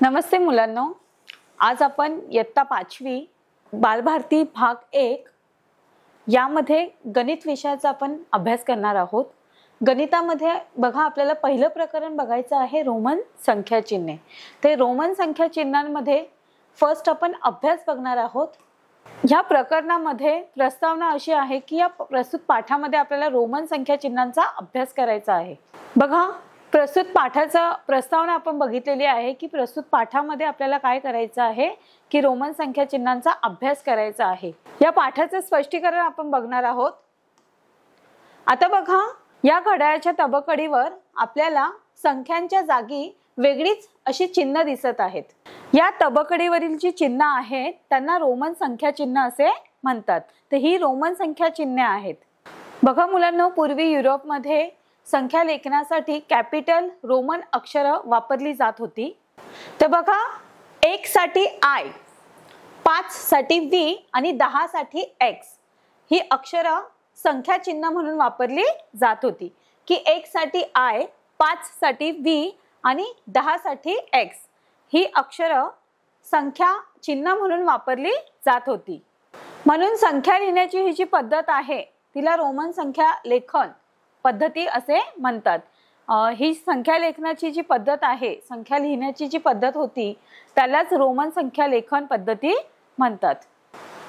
नमस्ते मुलांनो, आज आपण इयत्ता 5वी बालभारती भाग 1 यामध्ये गणित विषयाचा आपण अभ्यास करणार आहोत। गणितामध्ये बघा आपल्याला पहिलं प्रकरण बघायचं आहे रोमन संख्या चिन्हे। ते रोमन संख्या चिन्हांमध्ये फर्स्ट आपण अभ्यास बघणार आहोत। या प्रकरणामध्ये प्रस्तावना अशी आहे की या प्रस्तुत पाठामध्ये आपल्याला रोमन संख्या चिन्हांचा अभ्यास करायचा आहे। बघा प्रस्तुत पाठाचा प्रस्तावना आपण बघितलेली आहे की प्रस्तुत पाठामध्ये आपल्याला काय करायचं आहे की रोमन संख्या चिन्हांचा अभ्यास करायचा आहे। या पाठाचं स्पष्टीकरण आपण बघणार आहोत। आता बघा या घड्याळाच्या तबकडीवर आपल्याला संख्यांच्या जागी वेगळीच अशी चिन्ह दिसत आहेत। या तबकडीवरील जी चिन्ह आहेत त्यांना रोमन संख्या चिन्ह असे म्हणतात। तर ही रोमन संख्या चिन्हे आहेत। बघा मुलांनो, पूर्वी युरोपमध्ये संख्या लेखनासाठी कॅपिटल रोमन अक्षर वापरली जात होती। तर बघा 1 साठी I, 5 साठी V आणि 10 साठी X ही अक्षर संख्या चिन्ह म्हणून वापरली जात होती की 1 साठी I, 5 साठी V आणि 10 साठी X ही अक्षर संख्या चिन्ह म्हणून वापरली जात होती। म्हणून संख्या लिहिण्याची ही जी पद्धत आहे तिला रोमन संख्या लेखन पद्धती असे म्हणतात। ही संख्या लेखनाची जी पद्धत आहे, संख्या लिहिण्याची जी पद्धत होती त्यालाच रोमन संख्या लेखन पद्धती म्हणतात।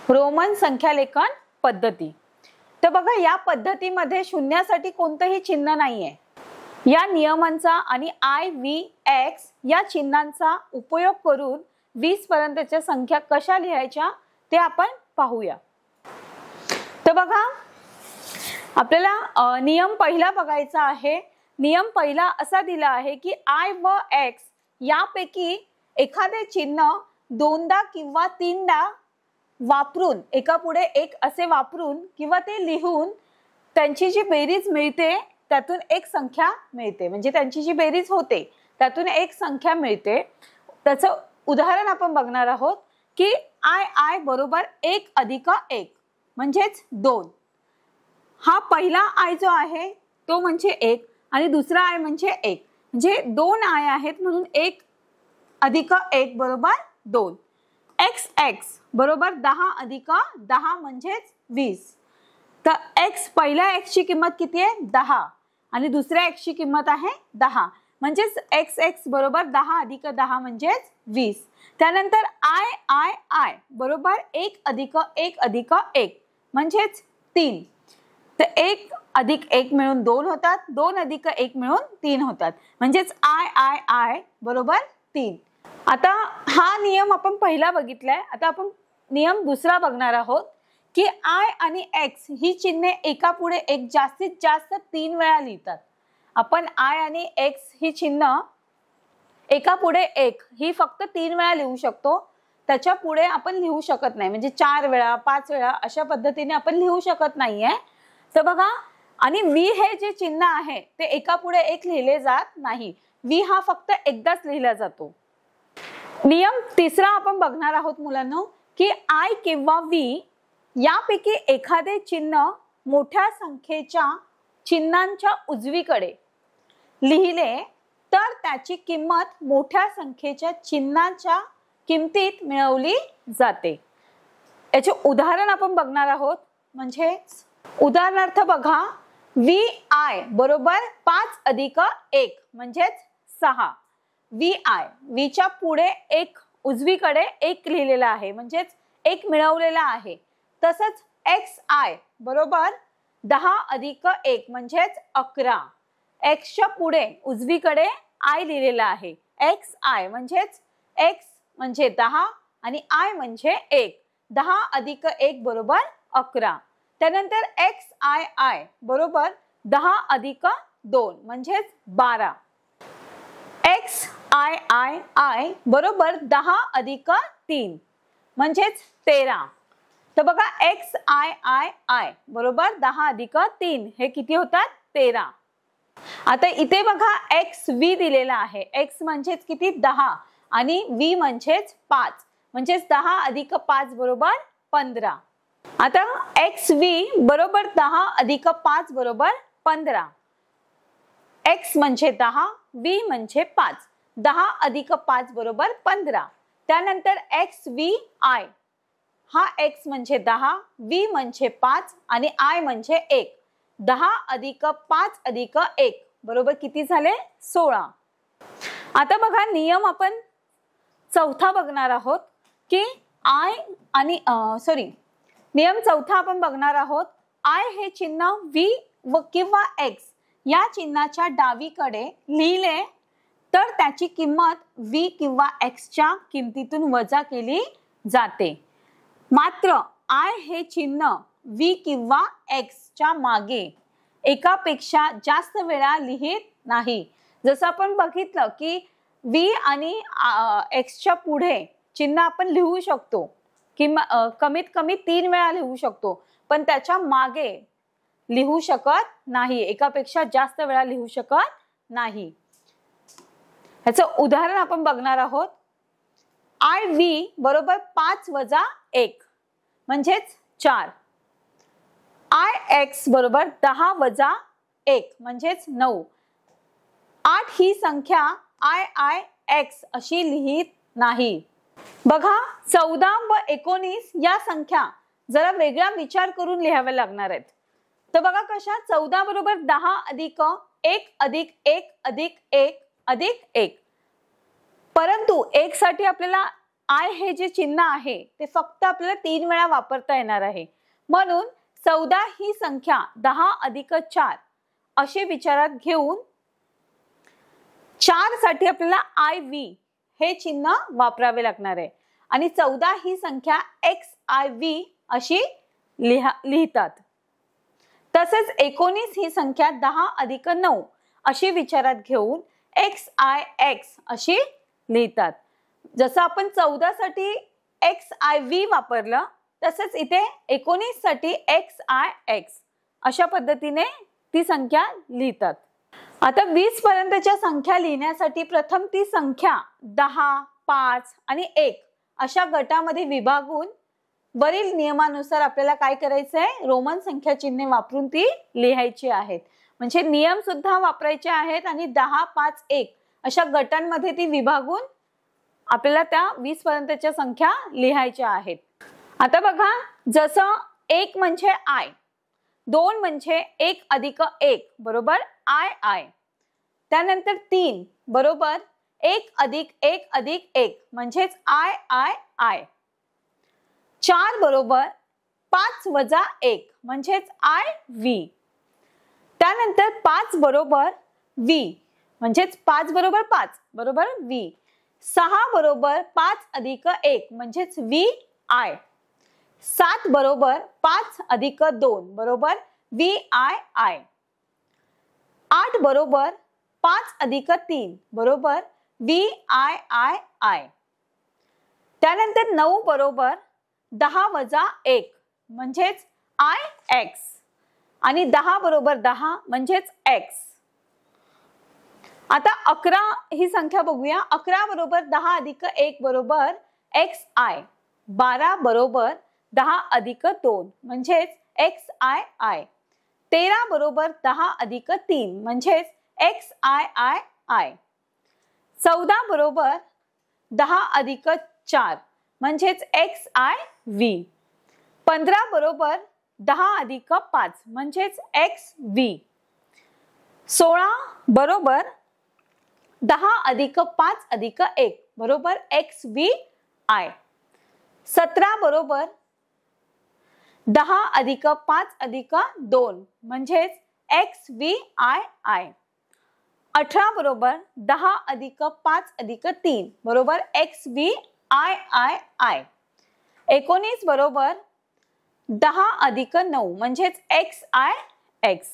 रोमन संख्या लेखन पद्धती। तर बघा या पद्धतीमध्ये शून्यासाठी कोणतेही चिन्ह नाहीये। या नियमांचा आणि I, V, X या चिन्हांचा उपयोग करून 20 पर्यंतच्या संख्या कशा लिहायच्या ते आपण पाहूया। तर बघा आपल्याला नियम पहिला बघायचा आहे। नियम पहिला असा दिला आहे की I व X यापैकी एखादे चिन्ह दोनदा किंवा तीनदा वापरून एका पुढे एक असे वापरून किंवा ते लिहून त्यांची जी बेरीज मिळते त्यातून एक संख्या मिळते। म्हणजे त्यांची जी बेरीज होते त्यातून एक संख्या मिळते। त्याचं उदाहरण आपण बघणार आहोत की I बरोबर 1 अधिक 1 म्हणजेच 2। हा पहिला I जो आहे तो म्हणजे 1 आणि दुसरा I म्हणजे 1, म्हणजे 2 I आहेत म्हणून 1 अधिक 1 बरोबर 2। X बरोबर 10 अधिक 10 म्हणजेच 20। तर X पहिल्या X ची किंमत किती आहे 10 आणि दुसऱ्या X ची किंमत आहे 10 म्हणजेच X बरोबर 10 अधिक 10 म्हणजेच 20। त्यानंतर I बरोबर 1 अधिक 1 अधिक 1 म्हणजेच 3। तर 1 अधिक 1 मिळून 2 होतात, 2 अधिक 1 मिळून 3 होतात म्हणजेच I बरोबर 3। आता हा नियम आपण पहिला बघितलाय। आता आपण नियम दुसरा बघणार आहोत की I आणि X ही चिन्हे एका पुढे एक जास्तीत जास्त 3 वेळा लिहितात। आपण I आणि X ही चिन्ह एका पुढे एक ही फक्त 3 वेळा लिहू शकतो। त्याच्या पुढे आपण लिहू शकत नाही, म्हणजे 4 वेळा 5 वेळा अशा पद्धतीने आपण लिहू शकत नाहीये। तर बघा आणि V हे जे चिन्ह आहे ते एका पुढे एक लिहिले जात नाही। V हा फक्त एकदाच लिहिला जातो। नियम तिसरा आपण बघणार आहोत मुलांनो की I किंवा V यापैकी एखादे चिन्ह मोठ्या संख्येच्या चिन्हांच्या उजवीकडे लिहिले तर त्याची किंमत मोठ्या संख्येच्या चिन्हाच्या किमतीत मिळवली जाते। याचे उदाहरण आपण बघणार आहोत। म्हणजे उदाहरणार्थ बघा VI बरोबर 5 अधिक 1 म्हणजेच 6। V च्या पुढे एक उजवीकडे एक लिहिलेला आहे म्हणजेच एक मिळवलेला आहे। तसंच XI बरोबर 10 अधिक 1 म्हणजेच 11। X च्या पुढे उजवीकडे I लिहिलेला आहे। XI म्हणजेच X म्हणजे 10 आणि I म्हणजे 1। 10 अधिक 1 बरोबर 11। त्यानंतर XII बरोबर 10 अधिक 2 म्हणजेच 12। XII बरोबर 10 अधिक 3 म्हणजेच 13। तर बघा XII बरोबर 10 अधिक 3 हे किती होतात 13। आता इथे बघा XV दिलेला आहे। X म्हणजेच किती 10 आणि V म्हणजेच 5 म्हणजेच 10 अधिक 5 बरोबर 15। आता XV बरोबर 10 अधिक 5 बरोबर 15। X म्हणजे 10, V म्हणजे 5 10 अधिक 5 बरोबर 15. त्यानंतर एक्स व्ही आय, हा एक्स म्हणजे 10, व्ही म्हणजे 5 आणि आय म्हणजे 1. 10 अधिक 5 अधिक 1 बरोबर किती झाले? 16. आता बघा नियम आपण चौथा बघणार आहोत की आय आणि नियम चौथा आपण बघणार आहोत. आय हे चिन्ह व्ही व किंवा एक्स या चिन्हाच्या डावीकडे लिहिले तर त्याची किंमत व्ही किंवा एक्सच्या किमतीतून वजा केली जाते. मात्र आय हे चिन्ह व्ही किंवा एक्सच्या मागे एकापेक्षा जास्त वेळा लिहित नाही. जसं आपण बघितलं की व्ही आणि एक्सच्या पुढे चिन्ह आपण लिहू शकतो किंवा कमीत कमी 3 वेळा लिहू शकतो, पण त्याच्या मागे लिहू शकत नाही, एकापेक्षा जास्त वेळा लिहू शकत नाही. ह्याचं उदाहरण आपण बघणार आहोत. आय व्ही बरोबर 5 वजा 1 म्हणजेच 4. आय एक्स बरोबर 10 वजा 1 म्हणजेच 9. 8 ही संख्या आय आय एक्स अशी लिहित नाही. बघा 14 व 19 या संख्या जरा वेगळा विचार करून लिहाव्या लागणार आहेत. तर बघा कशा, 14 बरोबर 10 अधिक 1 अधिक 1 अधिक 1 अधिक 1. परंतु 1 साठी आपल्याला आय हे जे चिन्ह आहे ते फक्त आपल्याला 3 वेळा वापरता येणार आहे. म्हणून 14 ही संख्या 10 अधिक 4 असे विचारात घेऊन 4 साठी आपल्याला आय व्ही हे चिन्ह वापरावे लागणार आहे आणि 14 ही संख्या एक्स आय व्ही अशी लिहितात. तसेच 19 ही संख्या 10 अधिक 9 अशी विचारात घेऊन एक्स आय एक्स अशी लिहितात. जसं आपण 14 साठी एक्स आय व्ही वापरलं तसेच इथे 19 साठी एक्स आय एक्स अशा पद्धतीने ती संख्या लिहितात. आता 20 पर्यंतच्या संख्या लिहिण्यासाठी प्रथम ती संख्या 10, 5 आणि 1 अशा गटामध्ये विभागून वरील नियमानुसार आपल्याला काय करायचंय, रोमन संख्या चिन्हे वापरून ती लिहायची आहेत. म्हणजे नियम सुद्धा वापरायचे आहेत आणि 10, 5, 1 अशा गटांमध्ये ती विभागून आपल्याला त्या 20 पर्यंतच्या संख्या लिहायच्या आहेत. आता बघा, जसं 1 म्हणजे आय, 2 म्हणजे 1 अधिक 1 बरोबर आय आय. त्यानंतर 3 बरोबर 1 अधिक 1 अधिक 1 म्हणजेच आय आय आय. 4 बरोबर 5 वजा 1 म्हणजेच आय व्ही. त्यानंतर 5 बरोबर व्ही म्हणजेच 5 बरोबर 5 बरोबर व्ही. 6 बरोबर 5 अधिक 1 म्हणजेच व्ही आय. 7 बरोबर 5 अधिक 2 बरोबर व्ही आय आय. 8 बरोबर 5 अधिक 3 बरोबर व्ही आय आय आय. त्यानंतर 9 बरोबर 10 वजा 1 म्हणजेच आय एक्स आणि 10 बरोबर 10 म्हणजेच एक्स. आता 11 ही संख्या बघूया. 11 बरोबर 10 अधिक 1 बरोबर एक्स आय. 12 बरोबर 10 अधिक 2 म्हणजेच एक्स आय आय. 13 बरोबर 10 अधिक 3 म्हणजेच एक्स आय आय आय. 14 बरोबर 10 अधिक 4 म्हणजेच एक्स आय व्ही. 15 बरोबर 10 अधिक 5 म्हणजेच एक्स व्ही. 16 बरोबर 10 अधिक 5 अधिक 1 बरोबर एक्स व्ही आय. 17 बरोबर 10 अधिक 5 अधिक 2 म्हणजेच एक्स व्ही आय आय. 18 बरोबर 10 अधिक 5 अधिक 3 बरोबर x V I I I. 19 बरोबर 10 अधिक 9 म्हणजेच एक्स आय एक्स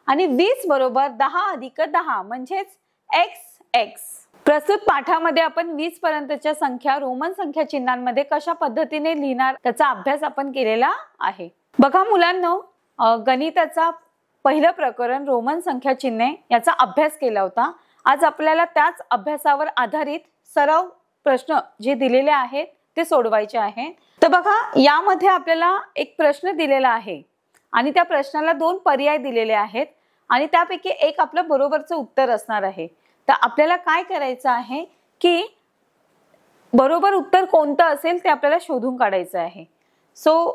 आणि 20 बरोबर 10 अधिक 10 म्हणजेच एक्स एक्स. प्रस्तुत पाठामध्ये आपण 20 पर्यंतच्या संख्या रोमन संख्या चिन्हांमध्ये कशा पद्धतीने लिहिणार त्याचा अभ्यास आपण केलेला आहे. बघा मुलांनो, गणिताचा पहिलं प्रकरण रोमन संख्या चिन्हे याचा अभ्यास केला होता. आज आपल्याला त्याच अभ्यासावर आधारित सराव प्रश्न जे दिलेले आहेत ते सोडवायचे आहेत. तर बघा, यामध्ये आपल्याला एक प्रश्न दिलेला आहे आणि त्या प्रश्नाला 2 पर्याय दिलेले आहेत आणि त्यापैकी एक आपलं बरोबरचं उत्तर असणार आहे. तर आपल्याला काय करायचं आहे, की बरोबर उत्तर कोणतं असेल ते आपल्याला शोधून काढायचं आहे. सो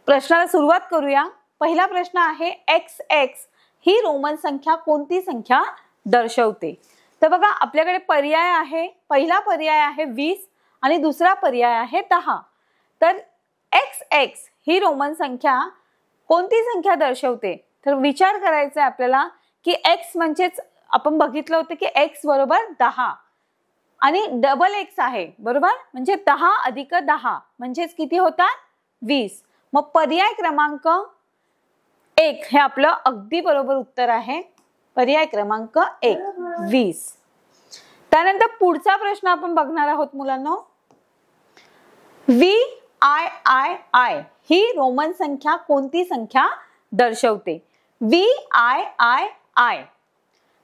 प्रश्नाला सुरुवात करूया. पहिला प्रश्न आहे XX ही रोमन संख्या कोणती संख्या दर्शवते? तर बघा आपल्याकडे पर्याय आहे. पहिला पर्याय आहे 20 आणि दुसरा पर्याय आहे 10. तर XX ही रोमन संख्या कोणती संख्या दर्शवते? तर विचार करायचा आहे आपल्याला की x म्हणजेच आपण बघितलं होतं की x बरोबर 10 आणि डबल x आहे बरोबर, म्हणजे 10 अधिक 10 म्हणजेच किती होतात 20. मग पर्याय क्रमांक 1 हे आपलं अगदी बरोबर उत्तर आहे. पर्याय क्रमांक 1 20. त्यानंतर पुढचा प्रश्न आपण बघणार आहोत मुलांनो. VIII ही रोमन संख्या कोणती संख्या दर्शवते? VIII.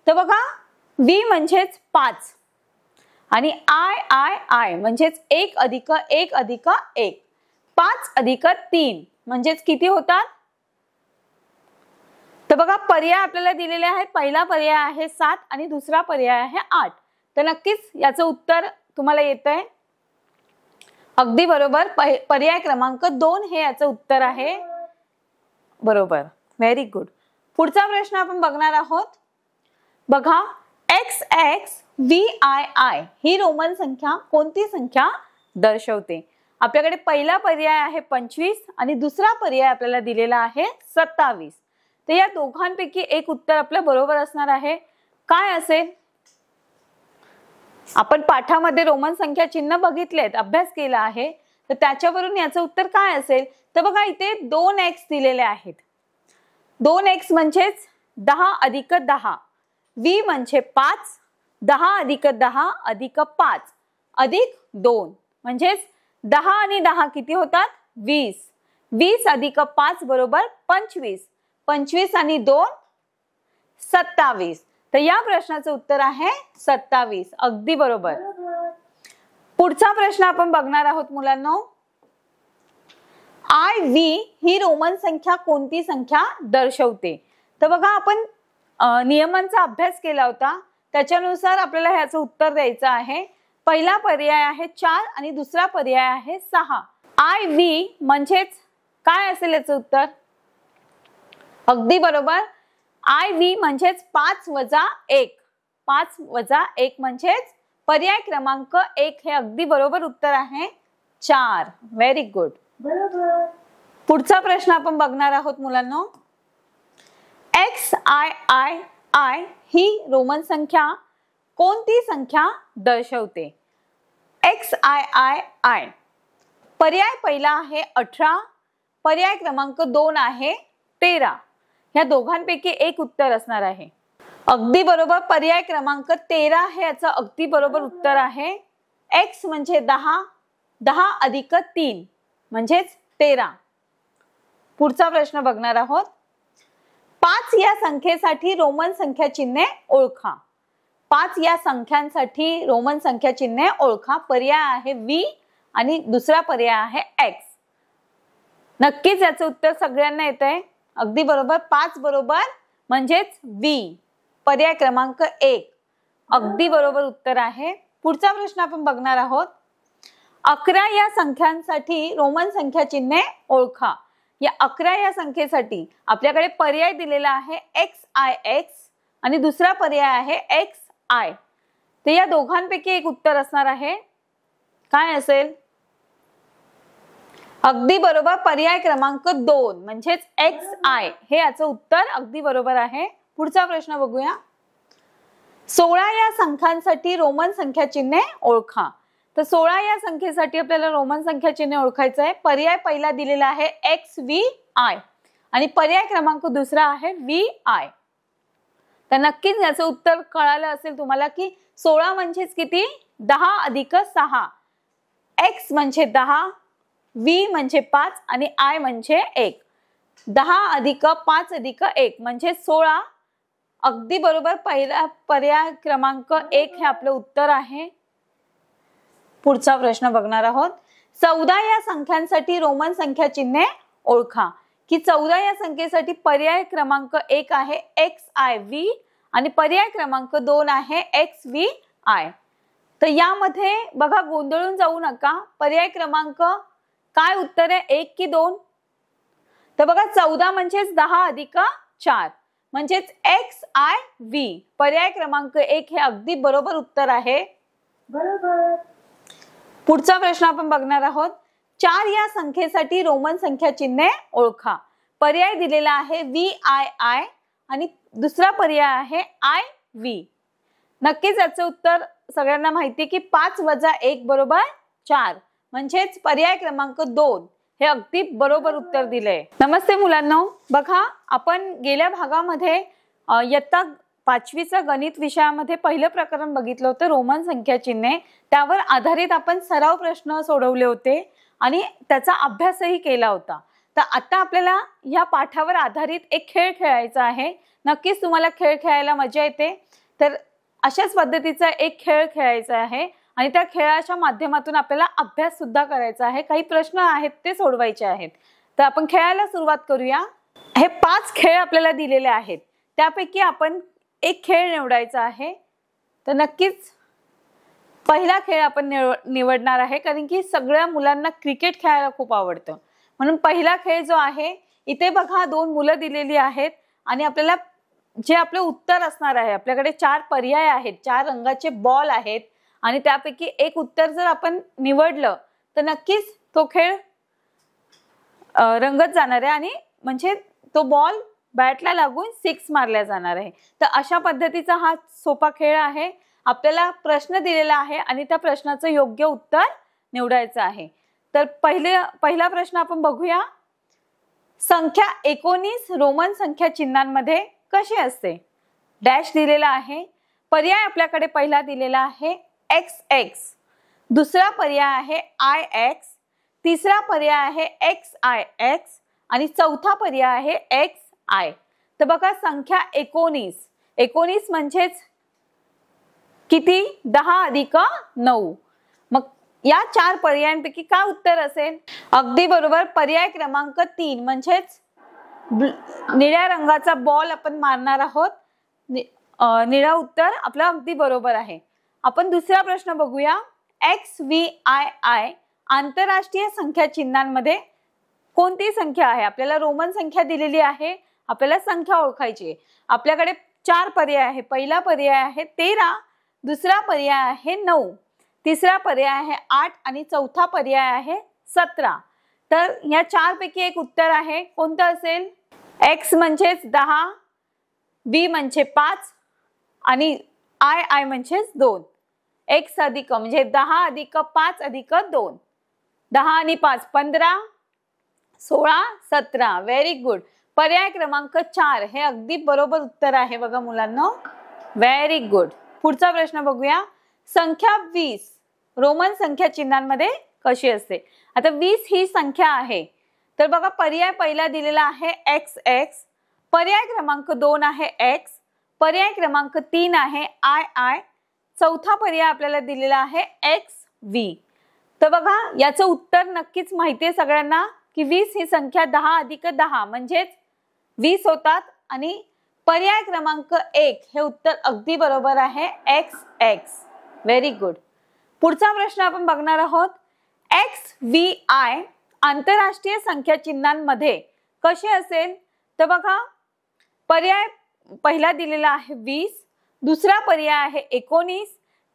तर बघा V म्हणजेच 5 आणि I म्हणजेच 1 अधिक 1 अधिक 1. 5 अधिक 3 म्हणजेच किती होतात? तर बघा पर्याय आपल्याला दिलेले आहेत. पहिला पर्याय आहे 7 आणि दुसरा पर्याय आहे 8. तर नक्कीच याचं उत्तर तुम्हाला येतंय अगदी बरोबर. पर्याय क्रमांक 2 हे याचं उत्तर आहे. बरोबर, व्हेरी गुड. पुढचा प्रश्न आपण बघणार आहोत. बघा XXVII ही रोमन संख्या कोणती संख्या दर्शवते? आपल्याकडे पहिला पर्याय आहे 25 आणि दुसरा पर्याय आपल्याला दिलेला आहे 27. तर या दोघांपैकी एक उत्तर आपलं बरोबर असणार आहे. काय असेल? आपण पाठामध्ये रोमन संख्या चिन्ह बघितलेत, अभ्यास केला आहे, तर त्याच्यावरून याचं उत्तर काय असेल? तर बघा इथे 2x दिलेले आहेत. 2x म्हणजेच 10 अधिक 10. V म्हणजे 5. 10 अधिक 10 अधिक 5 अधिक 2 म्हणजेच 10 आणि 10 किती होतात 20. 20 अधिक 5 बरोबर 25. 25 आणि 2 27. तर या प्रश्नाचं उत्तर आहे 27. अगदी बरोबर. पुढचा प्रश्न आपण बघणार आहोत मुलांनो. IV ही रोमन संख्या कोणती संख्या दर्शवते? तर बघा आपण नियमांचा अभ्यास केला होता, त्याच्यानुसार आपल्याला ह्याचं उत्तर द्यायचं आहे. पहिला पर्याय आहे 4 आणि दुसरा पर्याय आहे 6. IV म्हणजेच काय असेल याचं उत्तर? अगदी बरोबर. IV म्हणजेच 5 वजा 1. 5 वजा 1 म्हणजेच पर्याय क्रमांक 1 हे अगदी बरोबर उत्तर आहे 4. Very good. पुढचा प्रश्न आपण बघणार आहोत मुलांनो. XIII ही रोमन संख्या कोणती संख्या दर्शवते? XIII पर्याय पहिला आहे 18. पर्याय क्रमांक 2 आहे 13. या दोघांपैकी एक उत्तर असणार आहे. अगदी बरोबर. पर्याय क्रमांक 13 हे याचं अगदी बरोबर उत्तर आहे. x म्हणजे 10. 10 अधिक 3 म्हणजेच 13. पुढचा प्रश्न बघणार आहोत. 5 या संख्येसाठी रोमन संख्या चिन्हे ओळखा. 5 या संख्यांसाठी रोमन संख्या चिन्हे ओळखा. पर्याय आहे V आणि दुसरा पर्याय आहे X. नक्कीच याचं उत्तर सगळ्यांना येतंय. अगदी बरोबर. 5 बरोबर म्हणजेच V. पर्याय क्रमांक 1 अगदी बरोबर उत्तर आहे. पुढचा प्रश्न आपण बघणार आहोत. 11 या संख्यांसाठी रोमन संख्या चिन्हे ओळखा. या 11 या संख्येसाठी आपल्याकडे पर्याय दिलेला आहे XIX आणि दुसरा पर्याय आहे XI. तर या दोघांपैकी एक उत्तर असणार आहे. काय असेल? अगदी बरोबर. पर्याय क्रमांक 2 म्हणजेच XI हे याचं उत्तर अगदी बरोबर आहे. पुढचा प्रश्न बघूया. 16 या संख्यांसाठी रोमन संख्या चिन्हे ओळखा. तर 16 या संख्येसाठी आपल्याला रोमन संख्या चिन्ह ओळखायचं आहे. पर्याय पहिला दिलेला आहे XVI आणि पर्याय क्रमांक दुसरा आहे VI. तर नक्कीच याचं उत्तर कळालं असेल तुम्हाला की 16 म्हणजेच किती 10 अधिक 6. X म्हणजे 10, V म्हणजे 5 आणि I म्हणजे 1. 10 अधिक 5 अधिक 1 म्हणजे 16. अगदी बरोबर. पहिला पर्याय क्रमांक 1 हे आपलं उत्तर आहे. पुढचा प्रश्न बघणार आहोत. 14 या संख्यांसाठी रोमन संख्या चिन्हे ओळखा. की 14 या संख्येसाठी पर्याय क्रमांक 1 आहे XIV आणि पर्याय क्रमांक 2 आहे XVI. तर यामध्ये बघा गोंधळून जाऊ नका, पर्याय क्रमांक काय उत्तर आहे, 1 की 2? तर बघा 14 म्हणजेच 10 अधिक 4 म्हणजेच XIV, पर्याय क्रमांक 1 हे अगदी बरोबर उत्तर आहे. बरोबर. पुढचा प्रश्न आपण बघणार आहोत. 4 या संख्येसाठी रोमन संख्या चिन्हे ओळखा. पर्याय दिलेला आहे VII आणि दुसरा पर्याय आहे IV. नक्कीच याचं उत्तर सगळ्यांना माहिती की 5 - 1 = 4 म्हणजेच पर्याय क्रमांक 2 हे अगदी बरोबर उत्तर दिले. नमस्ते मुलांनो, बघा आपण गेल्या भागामध्ये इयत्ता 5वीचा गणित विषयामध्ये पहिलं प्रकरण बघितलं होतं, रोमन संख्या चिन्हे. त्यावर आधारित आपण सराव प्रश्न सोडवले होते आणि त्याचा अभ्यासही केला होता. तर आता आपल्याला या पाठावर आधारित एक खेळ खेळायचा आहे. नक्कीच तुम्हाला खेळ खेळायला मजा येते. तर अशाच पद्धतीचा एक खेळ खेळायचा आहे आणि त्या खेळाच्या माध्यमातून आपल्याला अभ्यास सुद्धा करायचा आहे. काही प्रश्न आहेत ते सोडवायचे आहेत. तर आपण खेळायला सुरुवात करूया. हे 5 खेळ आपल्याला दिलेले आहेत, त्यापैकी आपण एक खेळ निवडायचा आहे. तर नक्कीच पहिला खेळ आपण निवडणार आहे, कारण की सगळ्या मुलांना क्रिकेट खेळायला खूप आवडतं. म्हणून पहिला खेळ जो आहे, इथे बघा 2 मुलं दिलेली आहेत आणि आपल्याला जे आपले उत्तर असणार आहे, आपल्याकडे 4 पर्याय आहेत, 4 रंगाचे बॉल आहेत आणि त्यापैकी एक उत्तर जर आपण निवडलं तर नक्कीच तो खेळ रंगत जाणार आहे आणि म्हणजे तो बॉल बॅटला लागून 6 मारला जाणार आहे. तर अशा पद्धतीचा हा सोपा खेळ आहे. आपल्याला प्रश्न दिलेला आहे आणि त्या प्रश्नाचं योग्य उत्तर निवडायचं आहे. तर पहिला प्रश्न आपण बघूया. संख्या 19 रोमन संख्या चिन्हांमध्ये कशी असते? डॅश दिलेला आहे. पर्याय आपल्याकडे पहिला दिलेला आहे XX, दुसरा पर्याय आहे IX, तिसरा पर्याय आहे XIX आणि चौथा पर्याय आहे XI. तर बघा संख्या 19 म्हणजेच किती? 10 अधिक 9. मग या 4 पर्यायांपैकी काय उत्तर असेल? अगदी बरोबर, पर्याय क्रमांक 3 म्हणजेच निळ्या रंगाचा बॉल आपण मारणार आहोत. निळा उत्तर आपलं अगदी बरोबर आहे. आपण दुसरा प्रश्न बघूया. XVII आंतरराष्ट्रीय संख्या चिन्हांमध्ये कोणती संख्या आहे? आपल्याला रोमन संख्या दिलेली आहे, आपल्याला संख्या ओळखायची. आपल्याकडे 4 पर्याय आहे. पहिला पर्याय आहे 13, दुसरा पर्याय आहे 9, तिसरा पर्याय आहे 8 आणि चौथा पर्याय आहे 17. तर या 4 पैकी एक उत्तर आहे. कोणतं असेल? X म्हणजेच 10, V म्हणजे 5 आणि I म्हणजेच 2. X अधिक म्हणजे 10 अधिक 5 अधिक 2. 10 आणि 5 15, 16, 17. Very good. पर्याय क्रमांक 4 हे अगदी बरोबर उत्तर आहे बघा मुलांनो. Very good. पुढचा प्रश्न बघूया. संख्या 20 रोमन संख्या चिन्हांमध्ये कशी असते? आता 20 ही संख्या आहे. तर बघा पर्याय पहिला दिलेला आहे XX, पर्याय क्रमांक 2 आहे X, पर्याय क्रमांक 3 आहे II, चौथा पर्याय आपल्याला दिलेला आहे XV. तर बघा याचं उत्तर नक्कीच माहिती आहे सगळ्यांना की 20 ही संख्या 10 अधिक 10 म्हणजेच 20 होतात आणि पर्याय क्रमांक 1 हे उत्तर अगदी बरोबर आहे XX. Very good. पुढचा प्रश्न आपण बघणार आहोत. XVI आंतरराष्ट्रीय संख्या चिन्हांमध्ये कशी असेल? तर बघा पर्याय पहिला दिलेला आहे 20, दुसरा पर्याय आहे 19,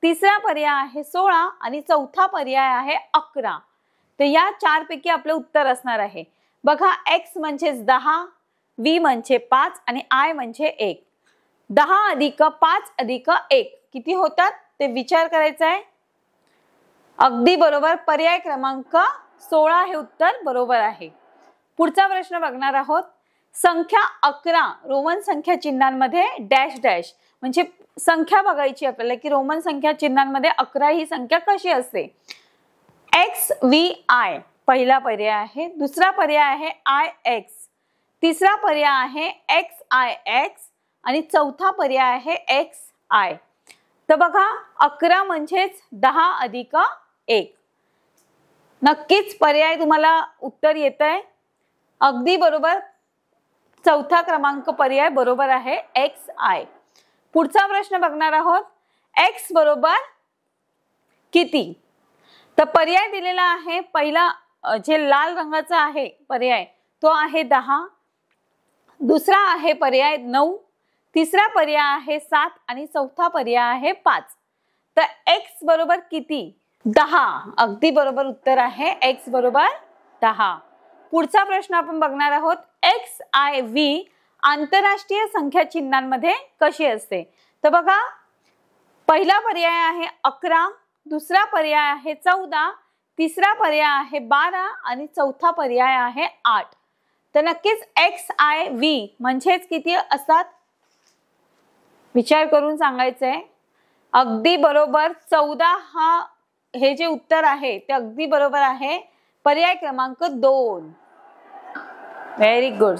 तिसरा पर्याय आहे 16 आणि चौथा पर्याय आहे 11. तर या 4 पैकी आपले उत्तर असणार आहे. बघा X म्हणजेच 10, V म्हणजे 5 आणि I म्हणजे 1. 10 अधिक 5 अधिक 1 किती होतात ते विचार करायचा आहे. अगदी बरोबर, पर्याय क्रमांक 16 हे उत्तर बरोबर आहे. पुढचा प्रश्न बघणार आहोत. संख्या 11 रोमन संख्या चिन्हांमध्ये डॅश डॅश म्हणजे संख्या बघायची आपल्याला की रोमन संख्या चिन्हांमध्ये 11 ही संख्या कशी असते? XVI पहिला पर्याय आहे, दुसरा पर्याय आहे IX, तिसरा पर्याय आहे XIX आणि चौथा पर्याय आहे XI. तर बघा 11 म्हणजेच 10 अधिक 1. नक्कीच पर्याय तुम्हाला उत्तर येतंय. अगदी बरोबर, चौथा क्रमांक पर्याय बरोबर आहे XI. पुढचा प्रश्न बघणार आहोत. X बरोबर किती? तर पर्याय दिलेला आहे, पहिला जे लाल रंगाचा आहे पर्याय तो आहे 10, दुसरा आहे पर्याय 9, तिसरा पर्याय आहे 7 आणि चौथा पर्याय आहे 5. तर x बरोबर किती? 10. अगदी बरोबर उत्तर आहे, x बरोबर 10. पुढचा प्रश्न आपण बघणार आहोत, XIV आंतरराष्ट्रीय संख्या चिन्हांमध्ये कशी असते? तर बघा, पहिला पर्याय आहे 11, दुसरा पर्याय आहे 14, तिसरा पर्याय आहे 12 आणि चौथा पर्याय आहे 8. तर नक्कीच XIV म्हणजेच किती असतात? विचार करून सांगायचंय. अगदी बरोबर 14 हे जे उत्तर आहे ते अगदी बरोबर आहे. पर्याय क्रमांक 2. Very good.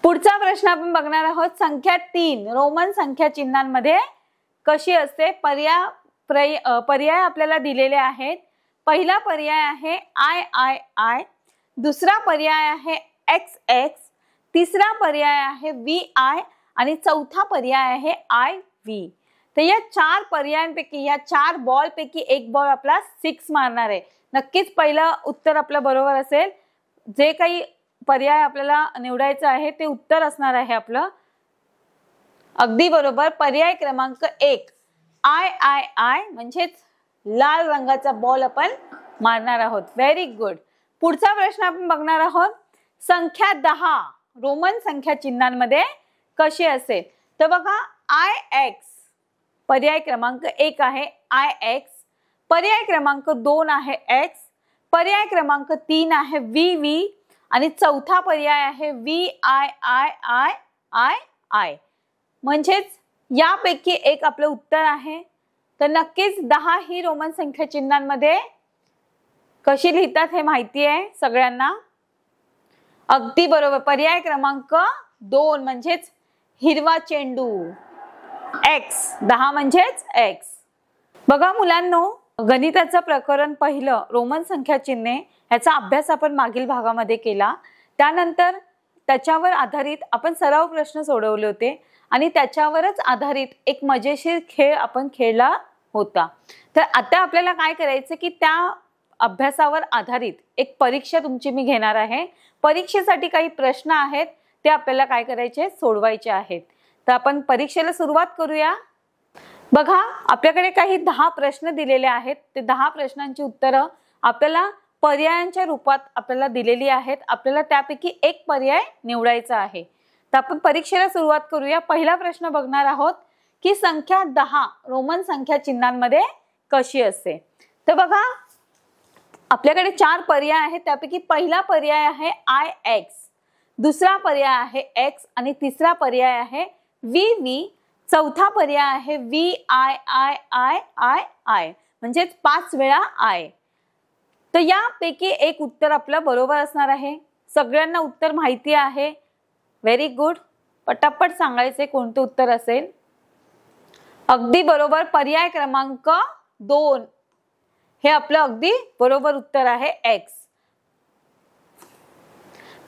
पुढचा प्रश्न आपण बघणार आहोत, संख्या 3 रोमन संख्या चिन्हांमध्ये कशी असते? पर्याय आपल्याला दिलेले आहेत. पहिला पर्याय आहे III, दुसरा पर्याय आहे XX, तिसरा पर्याय आहे VI आणि चौथा पर्याय आहे IV. तर या 4 पर्यायांपैकी, या 4 बॉल पैकी एक बॉल आपला 6 मारणार आहे. नक्कीच पहिलं उत्तर आपलं बरोबर असेल. जे काही पर्याय आपल्याला निवडायचं आहे ते उत्तर असणार आहे आपलं. अगदी बरोबर, पर्याय क्रमांक 1 III म्हणजेच लाल रंगाचा बॉल आपण मारणार आहोत. Very good. पुढचा प्रश्न आपण बघणार आहोत, संख्या 10 रोमन संख्या चिन्हांमध्ये कशी असेल? तर बघा, IX पर्याय क्रमांक 1 आहे IX, पर्याय क्रमांक 2 आहे X, पर्याय क्रमांक 3 आहे VV आणि चौथा पर्याय आहे VIIII. म्हणजेच यापैकी एक आपलं उत्तर आहे. तर नक्कीच 10 ही रोमन संख्या चिन्हांमध्ये कशी लिहितात हे माहिती आहे सगळ्यांना. अगदी बरोबर, पर्याय क्रमांक 2 म्हणजेच हिरवा चेंडू, X. 10 म्हणजेच X. बघा मुलांनो, गणिताचं प्रकरण पहिलं रोमन संख्या चिन्हे याचा अभ्यास आपण मागील भागामध्ये केला. त्यानंतर त्याच्यावर आधारित आपण सराव प्रश्न सोडवले होते आणि त्याच्यावरच आधारित एक मजेशीर खेळ आपण खेळला होता. तर आता आपल्याला काय करायचं की त्या अभ्यासावर आधारित एक परीक्षा तुमची मी घेणार आहे. परीक्षेसाठी काही प्रश्न आहेत ते आपल्याला काय करायचे, सोडवायचे आहेत. तर आपण परीक्षेला सुरुवात करूया. बघा, आपल्याकडे काही 10 प्रश्न दिलेले आहेत. ते 10 प्रश्नांची उत्तरं आपल्याला पर्यायांच्या रूपात आपल्याला दिलेली आहेत. आपल्याला त्यापैकी एक पर्याय निवडायचा आहे. तर आपण परीक्षेला सुरुवात करूया. पहिला प्रश्न बघणार आहोत की संख्या 10 रोमन संख्या चिन्हांमध्ये कशी असते? तर बघा, आपल्याकडे 4 पर्याय आहेत. त्यापैकी पहिला पर्याय आहे IX, दुसरा पर्याय आहे X आणि तिसरा पर्याय आहे VV, चौथा पर्याय आहे VIIII म्हणजेच 5 वेळा I. तर यापैकी एक उत्तर आपलं बरोबर असणार आहे. सगळ्यांना उत्तर माहिती आहे. Very good. पटापट सांगायचे कोणते उत्तर असेल. अगदी बरोबर, पर्याय क्रमांक 2 हे आपलं अगदी बरोबर उत्तर आहे, X.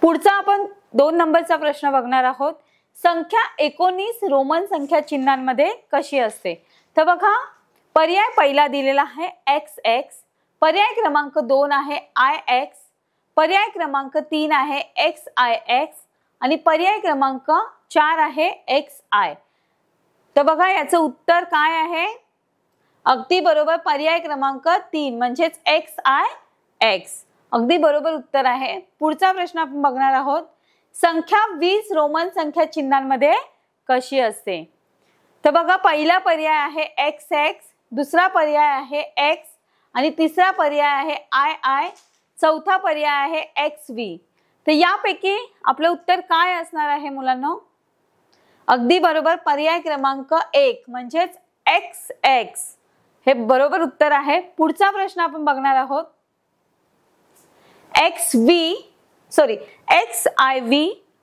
पुढचा आपण 2 नंबरचा प्रश्न बघणार आहोत, संख्या 19 रोमन संख्या चिन्हांमध्ये कशी असते? तर बघा, पर्याय पहिला दिलेला आहे XX, पर्याय क्रमांक 2 आहे IX, पर्याय क्रमांक 3 आहे XIX आणि पर्याय क्रमांक 4 आहे XI. तर बघा, याचं उत्तर काय आहे? अगदी बरोबर, पर्याय क्रमांक 3 म्हणजेच XIX. अगदी बरोबर उत्तर आहे. पुढचा प्रश्न आपण बघणार आहोत, संख्या 20 रोमन संख्या चिन्हांमध्ये कशी असते? तर बघा, पहिला पर्याय आहे XX, दुसरा पर्याय आहे X आणि तिसरा पर्याय आहे II, चौथा पर्याय आहे XV. तर यापैकी आपलं उत्तर काय असणार आहे मुलांनो? अगदी बरोबर, पर्याय क्रमांक 1 म्हणजेच XX हे बरोबर उत्तर आहे. पुढचा प्रश्न आपण बघणार आहोत, XIV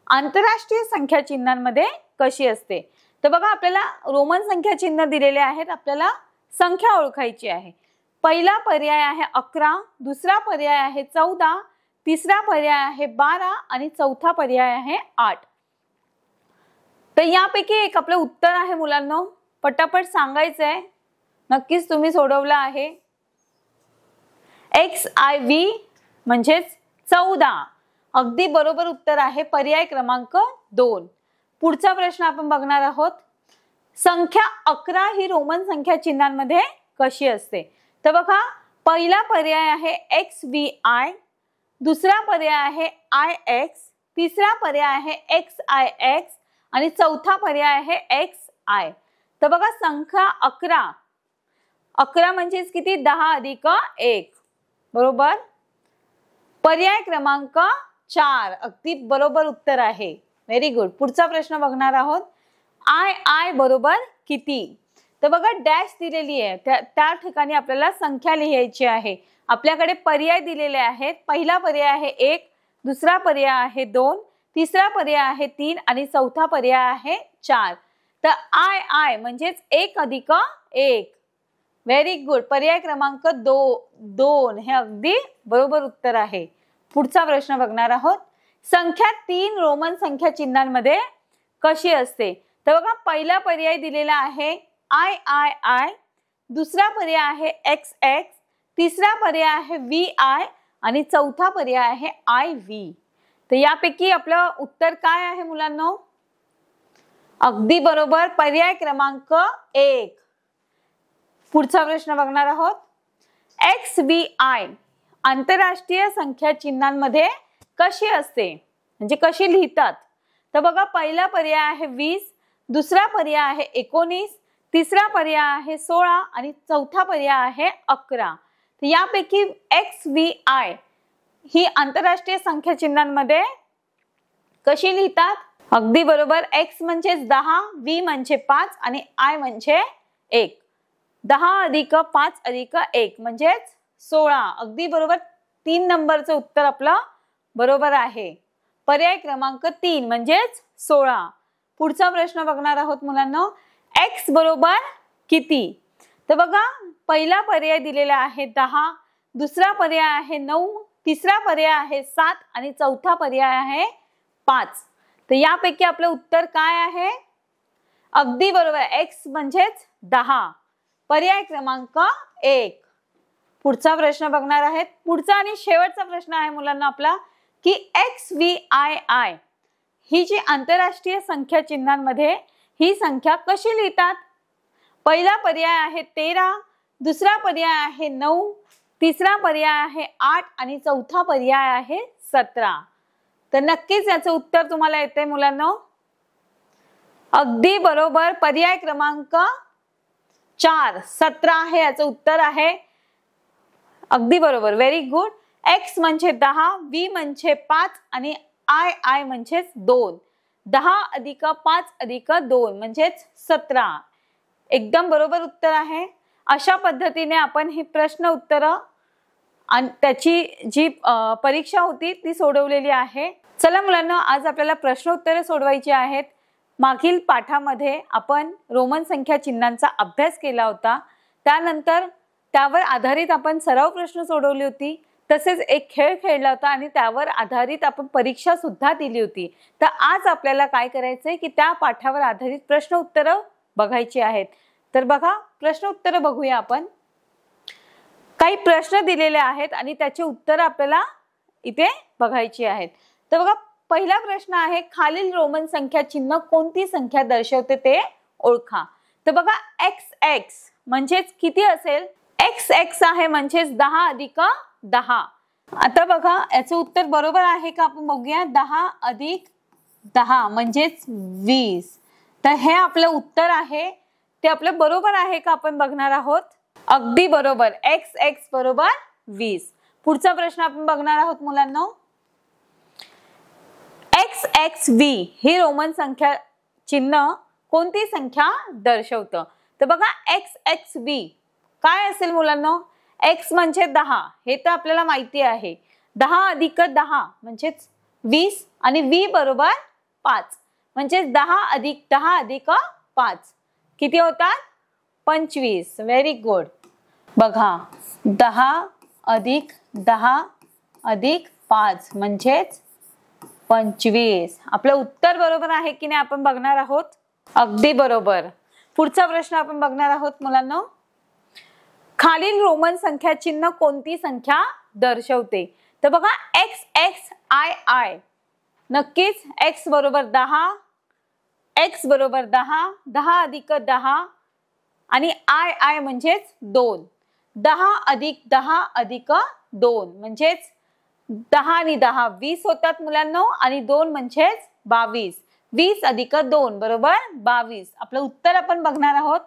आंतरराष्ट्रीय संख्या चिन्हांमध्ये कशी असते? तर बघा, आपल्याला रोमन संख्या चिन्ह दिलेले आहेत. आपल्याला संख्या ओळखायची आहे. पहिला पर्याय आहे 11, दुसरा पर्याय आहे 14, तिसरा पर्याय आहे 12 आणि चौथा पर्याय आहे 8. तर यापैकी एक आपलं उत्तर आहे मुलांनो. पटापट सांगायचंय. नक्कीच तुम्ही सोडवला आहे. XIV म्हणजेच 14. अगदी बरोबर उत्तर आहे पर्याय क्रमांक 2. पुढचा प्रश्न आपण बघणार आहोत. संख्या 11 ही रोमन संख्या चिन्हांमध्ये कशी असते? तर बघा, पहिला पर्याय आहे XVI, दुसरा पर्याय आहे IX, तिसरा पर्याय आहे XIX आणि चौथा पर्याय आहे XI. तर बघा, संख्या 11 म्हणजेच किती? 10 अधिक 1. बरोबर. पर्याय क्रमांक 4 अगदी बरोबर उत्तर आहे. Very good. पुढचा प्रश्न बघणार आहोत. I बरोबर किती? तर बघा, डॅश दिलेली आहे, त्या ठिकाणी आपल्याला संख्या लिहायची आहे. आपल्याकडे पर्याय दिलेले आहेत. पहिला पर्याय आहे 1, दुसरा पर्याय आहे 2, तिसरा पर्याय आहे 3 आणि चौथा पर्याय आहे 4. तर I म्हणजेच 1 अधिक 1. Very good. पर्याय क्रमांक 2 हे अगदी बरोबर उत्तर आहे. पुढचा प्रश्न बघणार आहोत. संख्या 3 रोमन संख्या चिन्हांमध्ये कशी असते? तर बघा, पहिला पर्याय दिलेला आहे III, दुसरा पर्याय आहे XX, तिसरा पर्याय आहे VI आणि चौथा पर्याय आहे IV. तर यापैकी आपलं उत्तर काय आहे मुलांनो? अगदी बरोबर, पर्याय क्रमांक 1. पुढचा प्रश्न बघणार आहोत. XVI आंतरराष्ट्रीय संख्या चिन्हांमध्ये कशी असते, म्हणजे कशी लिहितात? तर बघा, पहिला पर्याय आहे 20, दुसरा पर्याय आहे 19, तिसरा पर्याय आहे 16 आणि चौथा पर्याय आहे 11. तर यापैकी XVI ही आंतरराष्ट्रीय संख्या चिन्हांमध्ये कशी लिहितात? अगदी बरोबर. X म्हणजे 10, V म्हणजे 5 आणि I म्हणजे 1. 10 अधिक 5 अधिक 1 म्हणजेच 16. अगदी बरोबर. 3 नंबरचं उत्तर आपलं बरोबर आहे. पर्याय क्रमांक 3 म्हणजेच 16. पुढचा प्रश्न बघणार आहोत मुलांना. X बरोबर किती? तर बघा, पहिला पर्याय दिलेला आहे 10, दुसरा पर्याय आहे 9, तिसरा पर्याय आहे 7 आणि चौथा पर्याय आहे 5. तर यापैकी आपलं उत्तर काय आहे? अगदी बरोबर. X म्हणजेच 10. पर्याय क्रमांक 1. पुढचा प्रश्न बघणार आहेत. पुढचा आणि शेवटचा प्रश्न आहे मुलांना आपला की XVII ही जी आंतरराष्ट्रीय संख्या चिन्हांमध्ये ही संख्या कशी लिहितात? पहिला पर्याय आहे 13, दुसरा पर्याय आहे 9, तिसरा पर्याय आहे 8 आणि चौथा पर्याय आहे 17. तर नक्कीच याचं उत्तर तुम्हाला येते मुलांनो. अगदी बरोबर. पर्याय क्रमांक 4 17 हे याचं उत्तर आहे. अगदी बरोबर. Very good. X म्हणजे 10, V म्हणजे 5 आणि I म्हणजेच 2. 10 अधिक 5 अधिक 2 म्हणजेच 17. एकदम बरोबर उत्तर आहे. अशा पद्धतीने आपण ही प्रश्न उत्तर आणि त्याची जी परीक्षा होती ती सोडवलेली आहे. चला मुलांना, आज आपल्याला प्रश्न उत्तरे सोडवायची आहेत. मागील पाठामध्ये आपण रोमन संख्या चिन्हांचा अभ्यास केला होता. त्यानंतर त्यावर आधारित आपण सराव प्रश्न सोडवली होती. तसेच एक खेळ खेळला होता आणि त्यावर आधारित आपण परीक्षा सुद्धा दिली होती. तर आज आपल्याला काय करायचंय की त्या पाठावर आधारित प्रश्न उत्तर बघायची आहेत. तर बघा, प्रश्न उत्तर बघूया आपण. काही प्रश्न दिलेले आहेत आणि त्याची उत्तर आपल्याला इथे बघायची आहेत. तर बघा, पहिला प्रश्न आहे, खालील रोमन संख्या चिन्ह कोणती संख्या दर्शवते ते ओळखा. तर बघा, XX म्हणजेच किती असेल? XX आहे म्हणजेच 10 अधिक 10. आता बघा, याचं उत्तर बरोबर आहे का आपण बघूया. 10 अधिक 10 म्हणजेच 20. तर हे आपलं उत्तर आहे. ते आपलं बरोबर आहे का आपण बघणार आहोत. अगदी बरोबर. XX बरोबर 20. पुढचा प्रश्न आपण बघणार आहोत मुलांना. XXV ही रोमन संख्या चिन्ह कोणती संख्या दर्शवतं? तर बघा, XXV काय असेल मुलांना? X म्हणजे 10 हे तर आपल्याला माहिती आहे. 10 अधिक 10 म्हणजेच 20 आणि V बरोबर 5 म्हणजेच 10 अधिक 10 अधिक 5 किती होतात? 25. Very good. बघा, 10 अधिक 10 अधिक 5 म्हणजेच 25. आपलं उत्तर बरोबर आहे की नाही आपण बघणार आहोत. अगदी बरोबर. पुढचा प्रश्न आपण बघणार आहोत मुलांना. खालील रोमन संख्या चिन्ह कोणती संख्या दर्शवते? तर बघा XXII, नक्कीच x बरोबर 10, x बरोबर 10, 10 अधिक 10 आणि I म्हणजेच 2, 10 अधिक 10 अधिक 2 म्हणजेच 10 आणि 10 20 होतात मुलांनो, आणि 2 म्हणजेच 22, 20 अधिक 2 बरोबर 22. आपलं उत्तर आपण बघणार आहोत.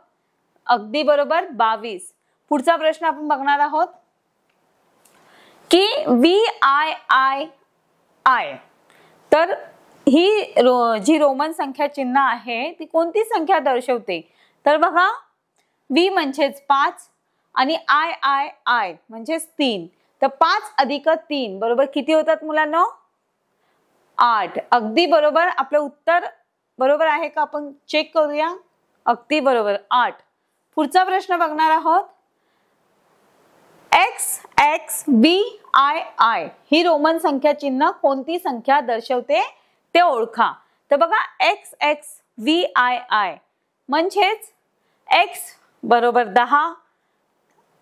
अगदी बरोबर 22. पुढचा प्रश्न आपण बघणार आहोत की VIII, तर ही जी रोमन संख्या चिन्ह आहे ती कोणती संख्या दर्शवते? तर बघा V म्हणजेच 5 आणि I म्हणजेच 3, तर 5 अधिक 3 बरोबर किती होतात मुलांनो? 8. अगदी बरोबर. आपलं उत्तर बरोबर आहे का आपण चेक करूया. अगदी बरोबर 8. पुढचा प्रश्न बघणार आहोत. XXVII ही रोमन संख्या चिन्ह कोणती संख्या दर्शवते ते ओळखा. तर बघा XXVII म्हणजेच x बरोबर 10,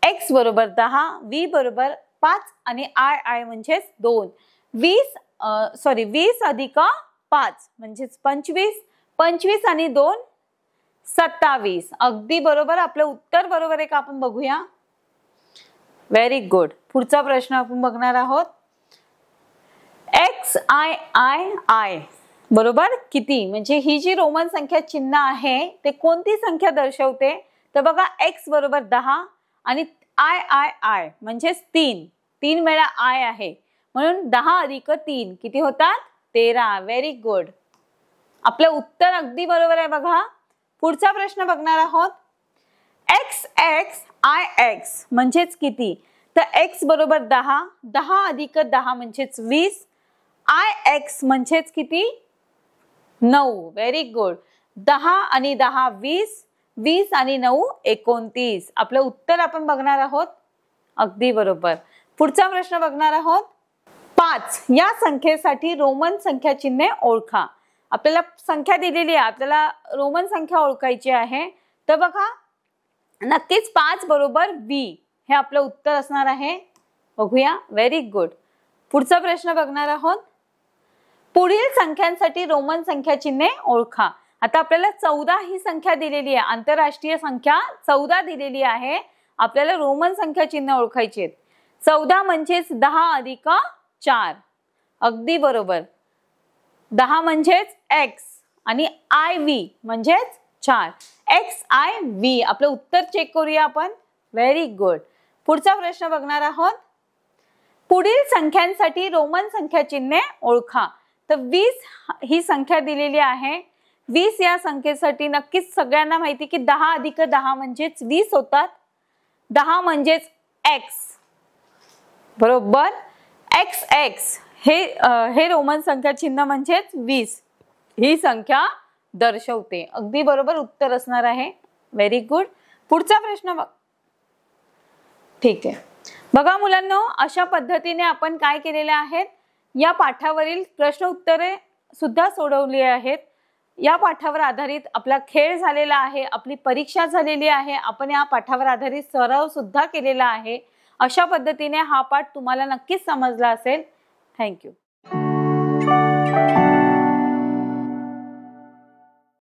x बरोबर 10, v बरोबर 5 आणि I म्हणजेच 2. 20 अधिक 5 म्हणजेच 25, 25 आणि 2 27. अगदी बरोबर. आपलं उत्तर बरोबर आहे का आपण बघूया. Very good. पुढचा प्रश्न आपण बघणार आहोत. XIII बरोबर किती, म्हणजे ही जी रोमन संख्या चिन्ह आहे ते कोणती संख्या दर्शवते? तर बघा x बरोबर 10 आणि I म्हणजेच 3, 3 वेळा I आहे म्हणून 10 अधिक 3 किती होतात? 13. Very good. आपलं उत्तर अगदी बरोबर आहे बघा. पुढचा प्रश्न बघणार आहोत. XXIX म्हणजेच किती? तर x बरोबर 10, 10 अधिक 10 म्हणजेच 20, IX म्हणजेच किती? 9. Very good. 10 आणि 10 20, 20 आणि 9 29. आपलं उत्तर आपण बघणार आहोत. अगदी बरोबर. पुढचा प्रश्न बघणार आहोत. 5 या संख्येसाठी रोमन संख्या चिन्हे ओळखा. आपल्याला संख्या दिलेली आहे, आपल्याला रोमन संख्या ओळखायची आहे. तर बघा नक्कीच 5 बरोबर V हे आपलं उत्तर असणार आहे. बघूया. Very good. पुढचा प्रश्न बघणार आहोत. पुढील संख्यांसाठी रोमन संख्या चिन्हे ओळखा. आता आपल्याला 14 ही संख्या दिलेली आहे, आंतरराष्ट्रीय संख्या 14 दिलेली आहे. आपल्याला रोमन संख्या चिन्ह ओळखायची आहेत. 14 म्हणजेच 10 अधिक 4. अगदी बरोबर. 10 म्हणजेच x आणि IV म्हणजेच 4. XIV. आपलं उत्तर चेक करूया आपण. Very good. पुढचा प्रश्न बघणार आहोत. पुढील संख्यांसाठी रोमन संख्या चिन्हे ओळखा. तर 20 ही संख्या दिलेली आहे. 20 या संख्येसाठी नक्कीच सगळ्यांना माहिती की 10 अधिक 10 म्हणजेच 20 होतात. 10 म्हणजेच x बरोबर. XX हे रोमन संख्या चिन्ह म्हणजेच 20 ही संख्या दर्शवते. अगदी बरोबर उत्तर असणार आहे. Very good. पुढचा प्रश्न बघ. ठीक आहे. बघा मुलांनो, अशा पद्धतीने आपण काय केलेले आहेत, या पाठावरील प्रश्न उत्तरे सुद्धा सोडवली आहेत. या पाठावर आधारित आपला खेळ झालेला आहे, आपली परीक्षा झालेली आहे. आपण या पाठावर आधारित सराव सुद्धा केलेला आहे. अशा पद्धतीने हा पाठ तुम्हाला नक्कीच समजला असेल. थँक्यू.